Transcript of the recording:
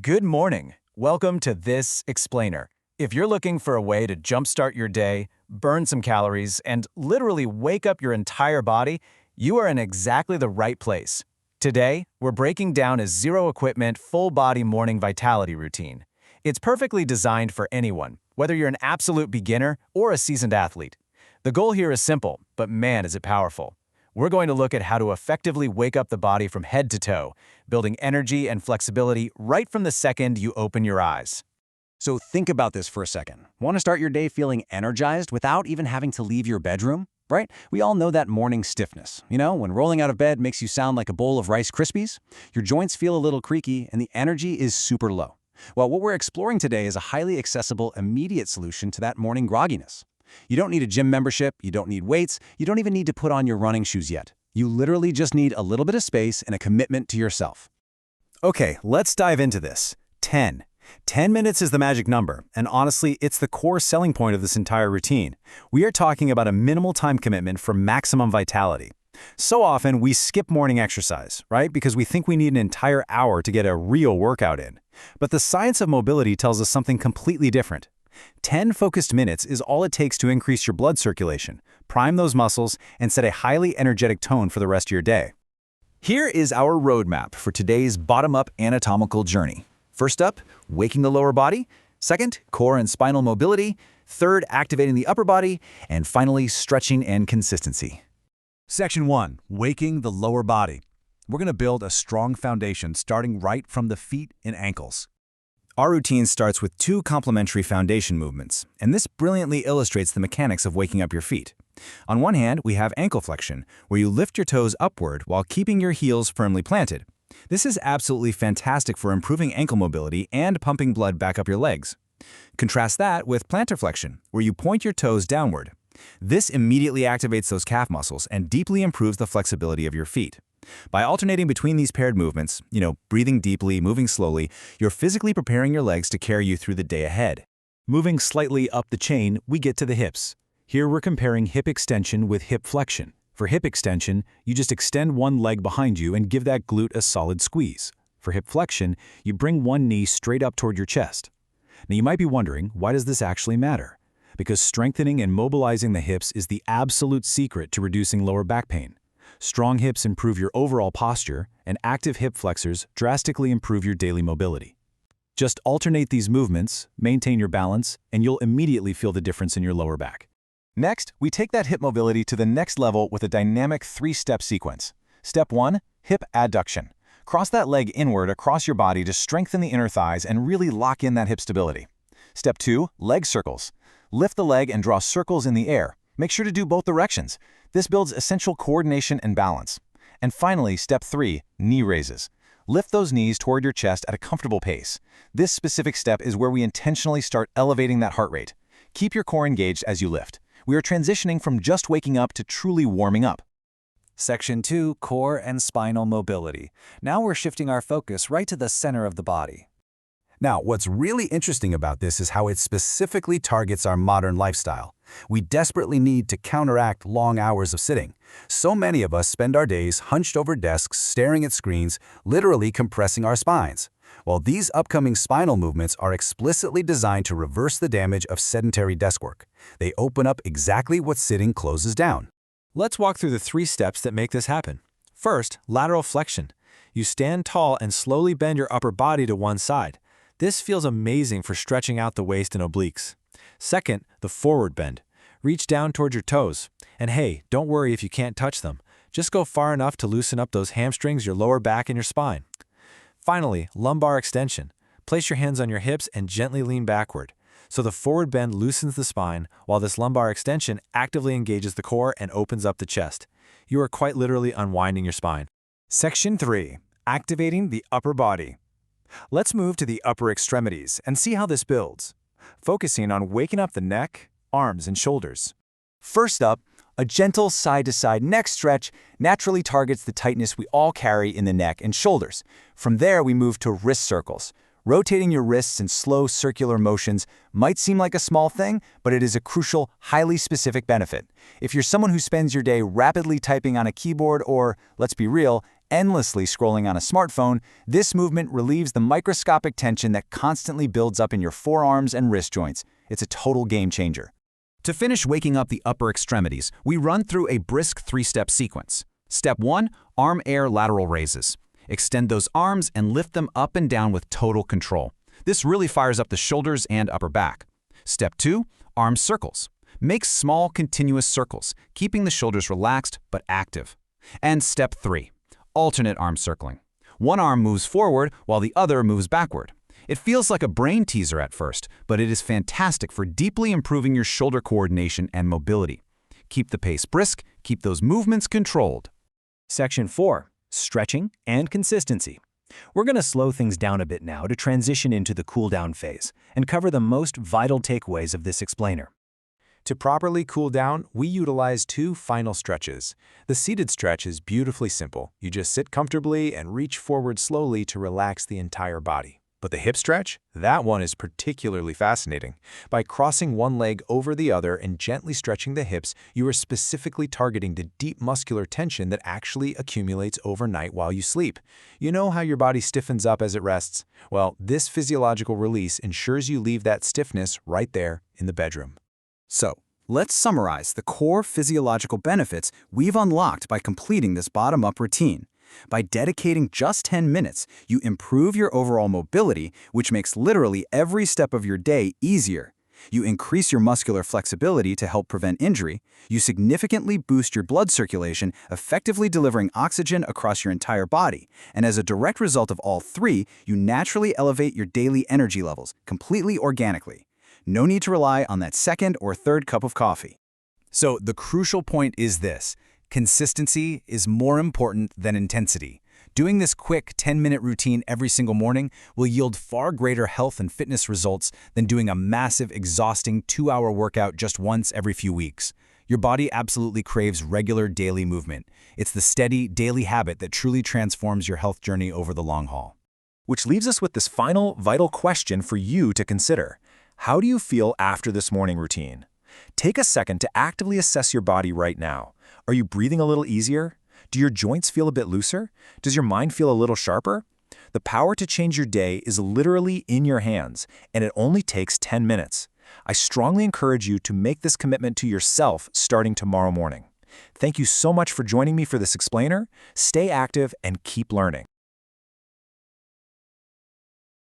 Good morning. Welcome to This Explainer. If you're looking for a way to jumpstart your day, burn some calories, and literally wake up your entire body, you are in exactly the right place. Today, we're breaking down a zero-equipment, full-body morning vitality routine. It's perfectly designed for anyone, whether you're an absolute beginner or a seasoned athlete. The goal here is simple, but man, is it powerful. We're going to look at how to effectively wake up the body from head to toe, building energy and flexibility right from the second you open your eyes. So think about this for a second. Want to start your day feeling energized without even having to leave your bedroom? Right? We all know that morning stiffness. You know, when rolling out of bed makes you sound like a bowl of Rice Krispies, your joints feel a little creaky, and the energy is super low. Well, what we're exploring today is a highly accessible, immediate solution to that morning grogginess. You don't need a gym membership, you don't need weights, you don't even need to put on your running shoes yet. You literally just need a little bit of space and a commitment to yourself. Okay, let's dive into this. 10. 10 minutes is the magic number, and honestly, it's the core selling point of this entire routine. We are talking about a minimal time commitment for maximum vitality. So often, we skip morning exercise, right? Because we think we need an entire hour to get a real workout in. But the science of mobility tells us something completely different. 10 focused minutes is all it takes to increase your blood circulation, prime those muscles, and set a highly energetic tone for the rest of your day. Here is our roadmap for today's bottom-up anatomical journey. First up, waking the lower body. Second, core and spinal mobility. Third, activating the upper body. And finally, stretching and consistency. Section 1. Waking the lower body. We're going to build a strong foundation starting right from the feet and ankles. Our routine starts with 2 complementary foundation movements, and this brilliantly illustrates the mechanics of waking up your feet. On one hand, we have ankle flexion, where you lift your toes upward while keeping your heels firmly planted. This is absolutely fantastic for improving ankle mobility and pumping blood back up your legs. Contrast that with plantar flexion, where you point your toes downward. This immediately activates those calf muscles and deeply improves the flexibility of your feet. By alternating between these paired movements, breathing deeply, moving slowly, you're physically preparing your legs to carry you through the day ahead. Moving slightly up the chain, we get to the hips. Here we're comparing hip extension with hip flexion. For hip extension, you just extend one leg behind you and give that glute a solid squeeze. For hip flexion, you bring one knee straight up toward your chest. Now you might be wondering, why does this actually matter? Because strengthening and mobilizing the hips is the absolute secret to reducing lower back pain. Strong hips improve your overall posture, and active hip flexors drastically improve your daily mobility. Just alternate these movements, maintain your balance, and you'll immediately feel the difference in your lower back. Next, we take that hip mobility to the next level with a dynamic 3-step sequence. Step 1, hip adduction. Cross that leg inward across your body to strengthen the inner thighs and really lock in that hip stability. Step 2, leg circles. Lift the leg and draw circles in the air. Make sure to do both directions. This builds essential coordination and balance. And finally, step 3, knee raises. Lift those knees toward your chest at a comfortable pace. This specific step is where we intentionally start elevating that heart rate. Keep your core engaged as you lift. We are transitioning from just waking up to truly warming up. Section 2, core and spinal mobility. Now we're shifting our focus right to the center of the body. Now, what's really interesting about this is how it specifically targets our modern lifestyle. We desperately need to counteract long hours of sitting. So many of us spend our days hunched over desks, staring at screens, literally compressing our spines. Well, these upcoming spinal movements are explicitly designed to reverse the damage of sedentary desk work. They open up exactly what sitting closes down. Let's walk through the 3 steps that make this happen. First, lateral flexion. You stand tall and slowly bend your upper body to one side. This feels amazing for stretching out the waist and obliques. Second, the forward bend. Reach down towards your toes. And hey, don't worry if you can't touch them. Just go far enough to loosen up those hamstrings, your lower back, and your spine. Finally, lumbar extension. Place your hands on your hips and gently lean backward. So the forward bend loosens the spine, while this lumbar extension actively engages the core and opens up the chest. You are quite literally unwinding your spine. Section 3, activating the upper body. Let's move to the upper extremities and see how this builds, focusing on waking up the neck, arms, and shoulders. First up, a gentle side-to-side neck stretch naturally targets the tightness we all carry in the neck and shoulders. From there, we move to wrist circles. Rotating your wrists in slow circular motions might seem like a small thing, but it is a crucial, highly specific benefit. If you're someone who spends your day rapidly typing on a keyboard or, let's be real, endlessly scrolling on a smartphone, this movement relieves the microscopic tension that constantly builds up in your forearms and wrist joints. It's a total game changer. To finish waking up the upper extremities, we run through a brisk 3-step sequence. Step 1, arm-air lateral raises. Extend those arms and lift them up and down with total control. This really fires up the shoulders and upper back. Step 2, arm circles. Make small, continuous circles, keeping the shoulders relaxed but active. And Step 3, alternate arm circling. One arm moves forward while the other moves backward. It feels like a brain teaser at first, but it is fantastic for deeply improving your shoulder coordination and mobility. Keep the pace brisk, keep those movements controlled. Section 4. Stretching and consistency. We're going to slow things down a bit now to transition into the cool-down phase and cover the most vital takeaways of this explainer. To properly cool down, we utilize 2 final stretches. The seated stretch is beautifully simple. You just sit comfortably and reach forward slowly to relax the entire body. But the hip stretch? That one is particularly fascinating. By crossing one leg over the other and gently stretching the hips, you are specifically targeting the deep muscular tension that actually accumulates overnight while you sleep. You know how your body stiffens up as it rests? Well, this physiological release ensures you leave that stiffness right there in the bedroom. So, let's summarize the core physiological benefits we've unlocked by completing this bottom-up routine. By dedicating just 10 minutes, you improve your overall mobility, which makes literally every step of your day easier. You increase your muscular flexibility to help prevent injury. You significantly boost your blood circulation, effectively delivering oxygen across your entire body. And as a direct result of all 3, you naturally elevate your daily energy levels, completely organically. No need to rely on that second or third cup of coffee. So the crucial point is this: consistency is more important than intensity. Doing this quick 10-minute routine every single morning will yield far greater health and fitness results than doing a massive, exhausting 2-hour workout just once every few weeks. Your body absolutely craves regular daily movement. It's the steady, daily habit that truly transforms your health journey over the long haul. Which leaves us with this final, vital question for you to consider. How do you feel after this morning routine? Take a second to actively assess your body right now. Are you breathing a little easier? Do your joints feel a bit looser? Does your mind feel a little sharper? The power to change your day is literally in your hands, and it only takes 10 minutes. I strongly encourage you to make this commitment to yourself starting tomorrow morning. Thank you so much for joining me for this explainer. Stay active and keep learning.